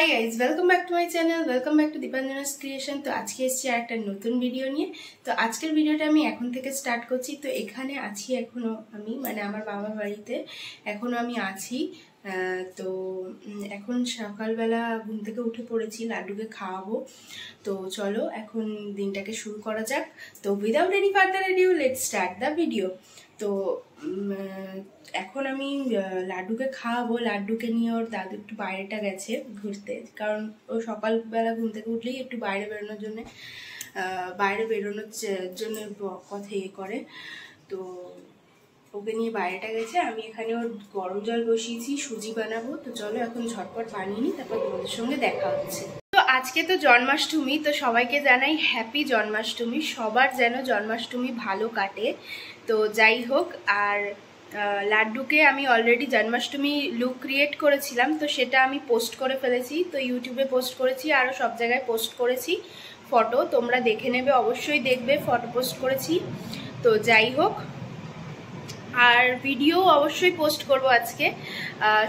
Hi guys welcome back to my channel welcome back to Deepanjana's creation. तो आज के एসেছি একটা নতুন ভিডিও নিয়ে। তো আজকের ভিডিওটা আমি এখন থেকে স্টার্ট করছি। তো এখানে আছি এখনো আমি মানে আমার বাবার বাড়িতে এখনো আমি আছি। তো এখন সকালবেলা ঘুম থেকে উঠে পড়েছি, লাড্ডুকে খাওয়াবো। তো চলো এখন দিনটাকে শুরু করা যাক। তো without any further edu let's start the video. তো এখন আমি লাড্ডুকে খাওয়াবো। লাড্ডুকে নিয়ে ওর দাদু একটু বাইরেটা গেছে ঘুরতে, কারণ ও সকালবেলা ঘুম থেকে উঠলেই একটু বাইরে বেরোনোর জন্য কথা ইয়ে করে। তো ওকে নিয়ে বাইরেটা গেছে, আমি এখানে ওর গরম জল বসিয়েছি, সুজি বানাবো। তো চলো এখন ঝটপট বানিয়ে নিই, তারপর তোমাদের সঙ্গে দেখা হচ্ছে। তো আজকে তো জন্মাষ্টমী, তো সবাইকে জানাই হ্যাপি জন্মাষ্টমী। সবার যেন জন্মাষ্টমী ভালো কাটে। তো যাই হোক, আর লাড্ডুকে আমি অলরেডি জন্মাষ্টমী লুক ক্রিয়েট করেছিলাম, তো সেটা আমি পোস্ট করে ফেলেছি। তো ইউটিউবে পোস্ট করেছি, আরও সব জায়গায় পোস্ট করেছি ফটো, তোমরা দেখে নেবে, অবশ্যই দেখবে, ফটো পোস্ট করেছি। তো যাই হোক, আর ভিডিও অবশ্যই পোস্ট করব আজকে,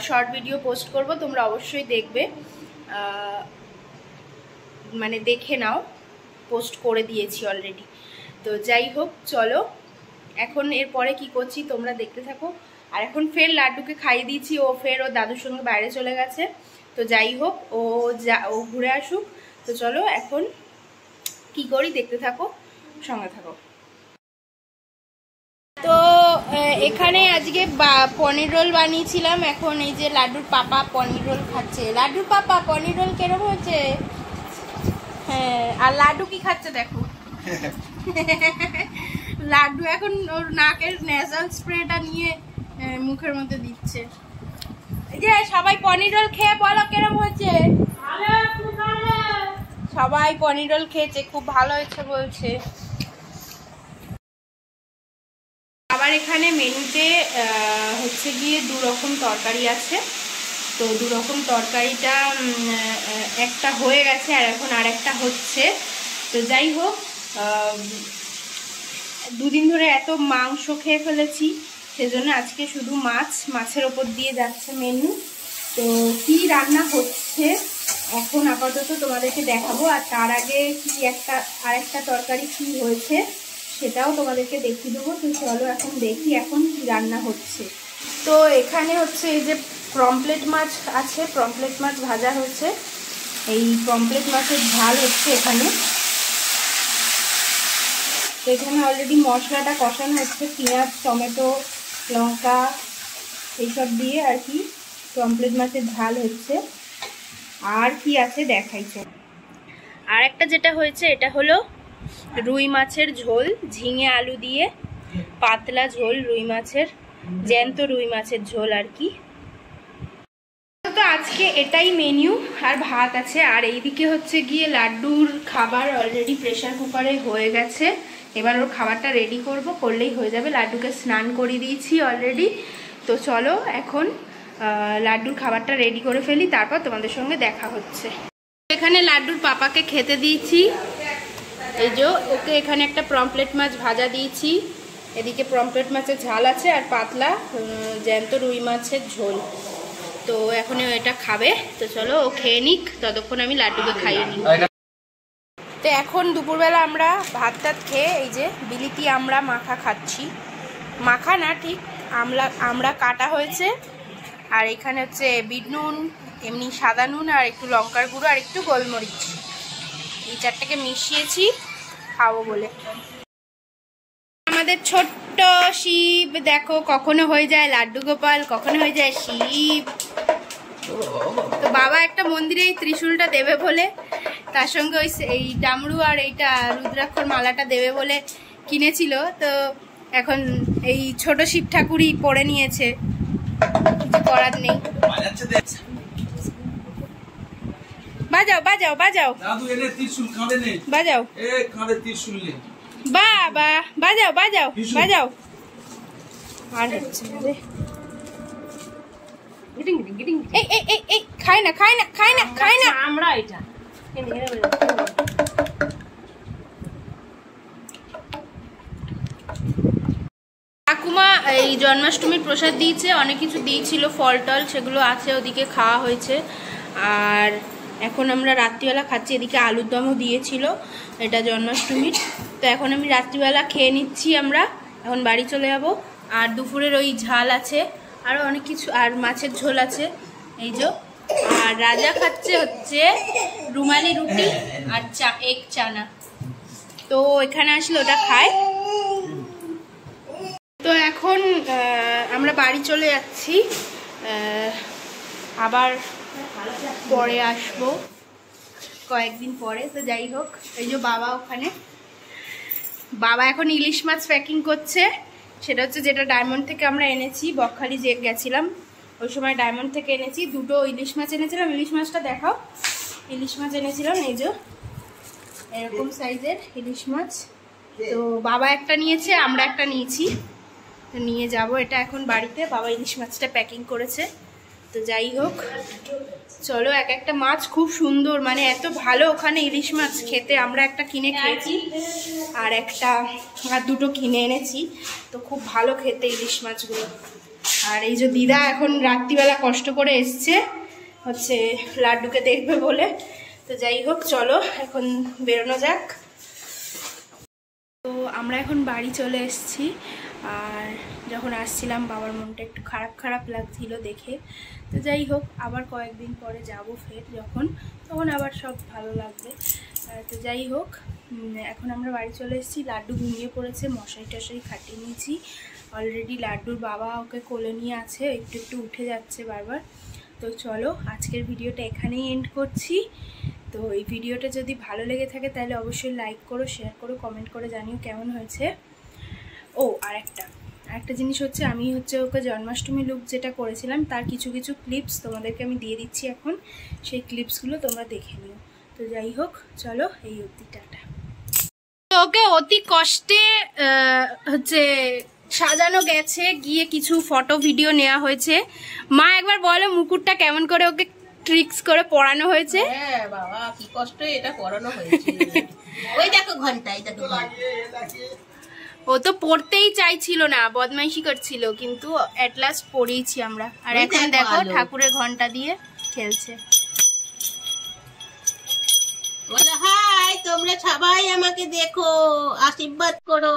শর্ট ভিডিও পোস্ট করব, তোমরা অবশ্যই দেখবে, মানে দেখে নাও, পোস্ট করে দিয়েছি অলরেডি। তো যাই হোক, চলো এখন এরপরে কি করছি তোমরা দেখতে থাকো। আর এখন ফের লাড্ডুকে খাইয়ে দিয়েছি, ও ফের ওর দাদুর সঙ্গে বাইরে চলে গেছে। তো যাই হোক, ও ঘুরে আসুক। তো চলো এখন কি করি দেখতে থাকো, সঙ্গে থাকো। তো এখানে আজকে পনির রোল বানিয়েছিলাম। এখন এই যে লাড্ডুর পাপা পনির রোল খাচ্ছে। লাড্ডুর পাপা পনির রোল কেরকম হয়েছে? হ্যাঁ, আর লাড্ডু কি খাচ্ছে দেখো। লাড্ডু এখন ওর নাকের নেজাল স্প্রেটা নিয়ে মুখের মধ্যে দিচ্ছে। এই যে সবাই পনির রোল খেয়ে বলো কেরম হয়েছে। সবাই পনির রোল খেয়েছে, খুব ভালো হয়েছে বলছে। আবার এখানে মেনুতে হচ্ছে গিয়ে 2 রকম তরকারি আছে। তো 2 রকম তরকারিটা একটা হয়ে গেছে, আর এখন আর একটা হচ্ছে। তো যাই হোক, 2 দিন ধরে এত মাংস খেয়ে ফেলেছি, সেজন্য আজকে শুধু মাছের ওপর দিয়ে যাচ্ছে মেনু। তো কি রান্না হচ্ছে এখন আপাতত তোমাদেরকে দেখাবো, আর তার আগে কি আরেকটা তরকারি কি হয়েছে সেটাও তোমাদেরকে দেখিয়ে দেবো। তো চলো এখন দেখি এখন কি রান্না হচ্ছে। তো এখানে হচ্ছে এই যে পমফ্রেট মাছ আছে, পমফ্রেট মাছ ভাজা হচ্ছে। এই পমফ্রেট মাছের ঝাল হচ্ছে এখানে। তো এখানে অলরেডি মশলাটা কষানো হচ্ছে, পেঁয়াজ, টমেটো, লঙ্কা এইসব দিয়ে আর কি পমফ্রেট মাছের ঝাল হচ্ছে। আর কি আছে দেখাইছে। আর একটা যেটা হয়েছে এটা হলো রুই মাছের ঝোল, ঝিঙে আলু দিয়ে পাতলা ঝোল, রুই মাছের জ্যান্ত রুই মাছের ঝোল আর কি। তো আজকে এটাই মেনু, আর ভাত আছে। আর এইদিকে হচ্ছে গিয়ে লাড্ডুর খাবার অলরেডি প্রেশার কুকারে হয়ে গেছে। এবার ওর খাবারটা রেডি করলেই হয়ে যাবে। লাড্ডুকে স্নান করিয়ে দিয়েছি অলরেডি। তো চলো এখন লাড্ডুর খাবারটা রেডি করে ফেলি, তারপর তোমাদের সঙ্গে দেখা হচ্ছে। এখানে লাড্ডুর পাপাকে খেতে দিয়েছি। এই যে ওকে এখানে একটা পমফ্রেট মাছ ভাজা দিয়েছি, এদিকে পমফ্রেট মাছের ঝাল আছে, আর পাতলা জ্যান্ত রুই মাছের ঝোল। তো এখন এটা খাবে। তো চলো ও খেয়ে নিক, ততক্ষণ আমি লাড্ডুকে খাইয়ে নিই। তো এখন দুপুরবেলা আমরা ভাত টাত খেয়ে এই যে বিলিতি আমরা মাখা খাচ্ছি। মাখা না, ঠিক আমরা কাটা হয়েছে। আর এখানে হচ্ছে বিট নুন, এমনি সাদা নুন, আর একটু লঙ্কার গুঁড়ো, আর একটু গোলমরিচ, এই 4টাকে মিশিয়েছি খাবো বলে। আমাদের ছোট্ট শিব দেখো, কখনো হয়ে যায় লাড্ডু গোপাল, কখনো হয়ে যায় শিব। তো বাবা একটা মন্দিরে এই ত্রিশূলটা দেবে বলে, তার সঙ্গে এই ডামরু আর এইটা রুদ্রাক্ষর মালাটা দেবে বলে কিনেছিল। তো এখন এই ছোট শিব ঠাকুরই পরে নিয়েছে, কিছু করার নেই। বাজাও বাজাও বাজাও বাজাও বাবা, বাজাও বাজাও বাজাও। আর হচ্ছে এই খায় না খায় না খায় না খায় না আমরা এটা। ঠাকুমা এই জন্মাষ্টমীর প্রসাদ দিয়েছে, অনেক কিছু দিয়েছিল, ফল টল সেগুলো আছে, ওদিকে খাওয়া হয়েছে। আর এখন আমরা রাত্রিবেলা খাচ্ছি। এদিকে আলুর দমও দিয়েছিল, এটা জন্মাষ্টমীর। তো এখন আমি রাত্রিবেলা খেয়ে নিচ্ছি। আমরা এখন বাড়ি চলে যাব। আর দুপুরের ওই ঝাল আছে, আরও অনেক কিছু, আর মাছের ঝোল আছে এই যে। আর রাজা খাচ্ছে হচ্ছে রুমালি রুটি আর এগ চানা। তো এখানে আসলে ওটা খায়। তো এখন আমরা বাড়ি চলে যাচ্ছি, আবার পরে আসবো কয়েকদিন পরে। তো যাই হোক, এই যে বাবা ওখানে, বাবা এখন ইলিশ মাছ প্যাকিং করছে। সেটা হচ্ছে যেটা ডায়মন্ড থেকে আমরা এনেছি, বকখালি যে গেছিলাম ওই সময় ডায়মন্ড থেকে এনেছি। দুটো ইলিশ মাছ এনেছিলাম। ইলিশ মাছটা দেখাও। ইলিশ মাছ এনেছিলাম এই যে এরকম সাইজের ইলিশ মাছ। তো বাবা একটা নিয়েছে, আমরা একটা নিয়েছি। তো নিয়ে যাব এটা এখন বাড়িতে। বাবা ইলিশ মাছটা প্যাকিং করেছে। তো যাই হোক, চলো। এক একটা মাছ খুব সুন্দর, মানে এত ভালো ওখানে ইলিশ মাছ খেতে। আমরা একটা কিনে খেয়েছি আর দুটো কিনে এনেছি। তো খুব ভালো খেতে ইলিশ মাছগুলো। আর এই যে দিদা এখন রাত্রিবেলা কষ্ট করে এসছে হচ্ছে লাড্ডুকে দেখবে বলে। তো যাই হোক, চলো এখন বেরোনো যাক। তো আমরা এখন বাড়ি চলে এসেছি। আর যখন আসছিলাম বাবার মনটা একটু খারাপ খারাপ লাগছিল দেখে। তো যাই হোক, আবার কয়েকদিন পরে যাব ফের, তখন আবার সব ভালো লাগবে। তো যাই হোক, এখন আমরা বাড়ি চলে এসেছি। লাড্ডু ঘুমিয়ে পড়েছে, মশারি টশারি খাটিয়ে নিয়েছি অলরেডি। লাড্ডুর বাবা ওকে কোলে নিয়ে আছে, একটু একটু উঠে যাচ্ছে বারবার। তো চলো, আজকের ভিডিওটা এখানেই এন্ড করছি। তো এই ভিডিওটা যদি ভালো লেগে থাকে তাহলে অবশ্যই লাইক করো, শেয়ার করো, কমেন্ট করে জানিও কেমন হয়েছে। ও আরেকটা জিনিস হচ্ছে, আমি ওকে জন্মাষ্টমী লুক যেটা করেছিলাম তার কিছু কিছু ক্লিপস তোমাদেরকে আমি দিয়ে দিচ্ছি এখন। সেই ক্লিপসগুলো তোমরা দেখে নিও। তো যাই হোক, চলো, এই অবধি, টাটা। ওকে অতি কষ্টে সাজানো গেছে, গিয়ে কিছু ফটো ভিডিও নেওয়া হয়েছে। মা একবার বলো মুকুটটা কেমন করে ওকে ট্রিক্স করে পরানো হয়েছে। হ্যাঁ বাবা, কি কষ্ট এটা পরানো হয়েছে। ওই দেখো ঘন্টা, এই দেখো ও তো পড়তেই চাইছিল না, বদমাইশি করছিল, কিন্তু এট লাস্ট পড়িয়েছি আমরা। আর এখন দেখো ঠাকুরের ঘন্টা দিয়ে খেলছে। বলে হাই, তোমরা সবাই আমাকে দেখো, আশীর্বাদ করো।